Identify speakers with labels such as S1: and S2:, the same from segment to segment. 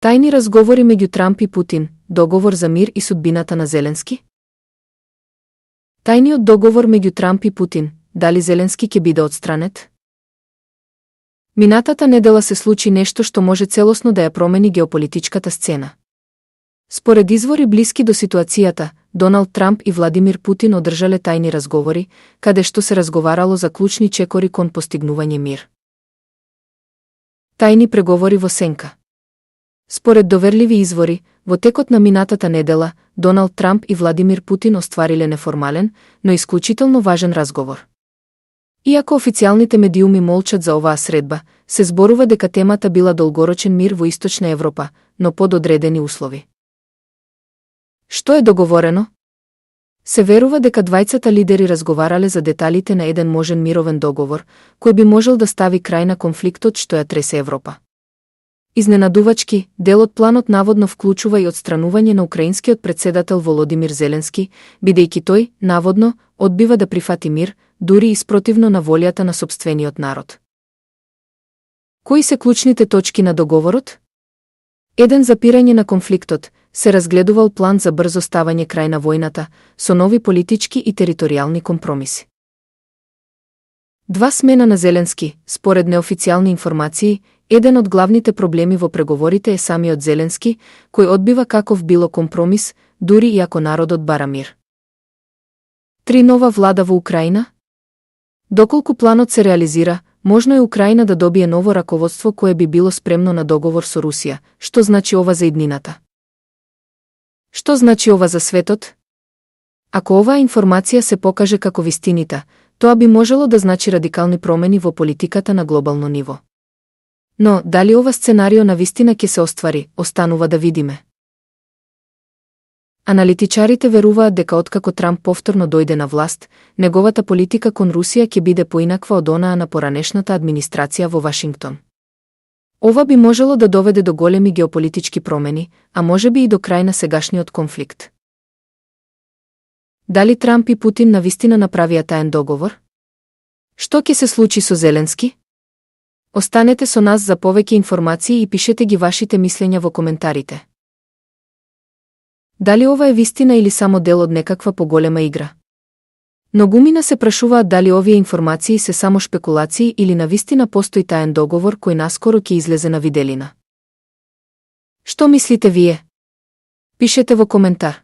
S1: Tajni razgovori među Trump i Putin, dogovor za mir i sudbiната на Зеленски? Tajniот договор među Trump и Putin, дали Зеленски ќе биде отстранет? Минатата недела се случи нешто што може целосно да ја промени геополитичката сцена. Според извори блиски до ситуацијата, Доналд Трамп и Владимир Путин одржале тајни разговори, каде што се разговарало за клучни чекори кон постигнување мир. Тајни преговори во сенка. Според доверливи извори, во текот на минатата недела, Доналд Трамп и Владимир Путин оствариле неформален, но исклучително важен разговор. Иако официјалните медиуми молчат за оваа средба, се зборува дека темата била долгорочен мир во Источна Европа, но под одредени услови. Што е договорено? Се верува дека двајцата лидери разговарале за деталите на еден можен мировен договор, кој би можел да стави крај на конфликтот што ја тресе Европа. Изненадувачки, дел од планот наводно вклучува и отстранување на украинскиот председател Володимир Зеленски, бидејќи тој, наводно, одбива да прифати мир, дури и спротивно на волјата на сопствениот народ. Кои се клучните точки на договорот? Еден запирање на конфликтот, се разгледувал план за брзо ставање крај на војната, со нови политички и територијални компромиси. 2 смена на Зеленски, според неофицијални информации, еден од главните проблеми во преговорите е самиот Зеленски, кој одбива каков било компромис, дури и ако народот бара мир. 3 нова влада во Украина? Доколку планот се реализира, можно е Украина да добие ново раководство кое би било спремно на договор со Русија. Што значи ова за иднината? Што значи ова за светот? Ако оваа информација се покаже како вистинита, тоа би можело да значи радикални промени во политиката на глобално ниво. Но, дали ова сценарио на вистина ќе се оствари, останува да видиме. Аналитичарите веруваат дека откако Трамп повторно дојде на власт, неговата политика кон Русија ќе биде поинаква од онаа на поранешната администрација во Вашингтон. Ова би можело да доведе до големи геополитички промени, а можеби и до крај на сегашниот конфликт. Дали Трамп и Путин навистина направија таен договор? Што ќе се случи со Зеленски? Останете со нас за повеќе информации и пишете ги вашите мислења во коментарите. Дали ова е вистина или само дел од некаква поголема игра? Многумина се прашуваат дали овие информации се само шпекулации или навистина постои таен договор кој наскоро ќе излезе на виделина. Што мислите вие? Пишете во коментар.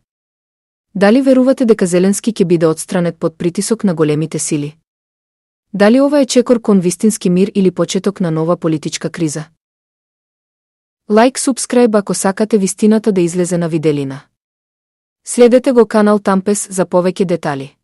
S1: Дали верувате дека Зеленски ќе биде отстранет под притисок на големите сили? Дали ова е чекор кон вистински мир или почеток на нова политичка криза? Лайк, субскрайб ако сакате вистината да излезе на виделина. Следете го канал Тампес за повеќе детали.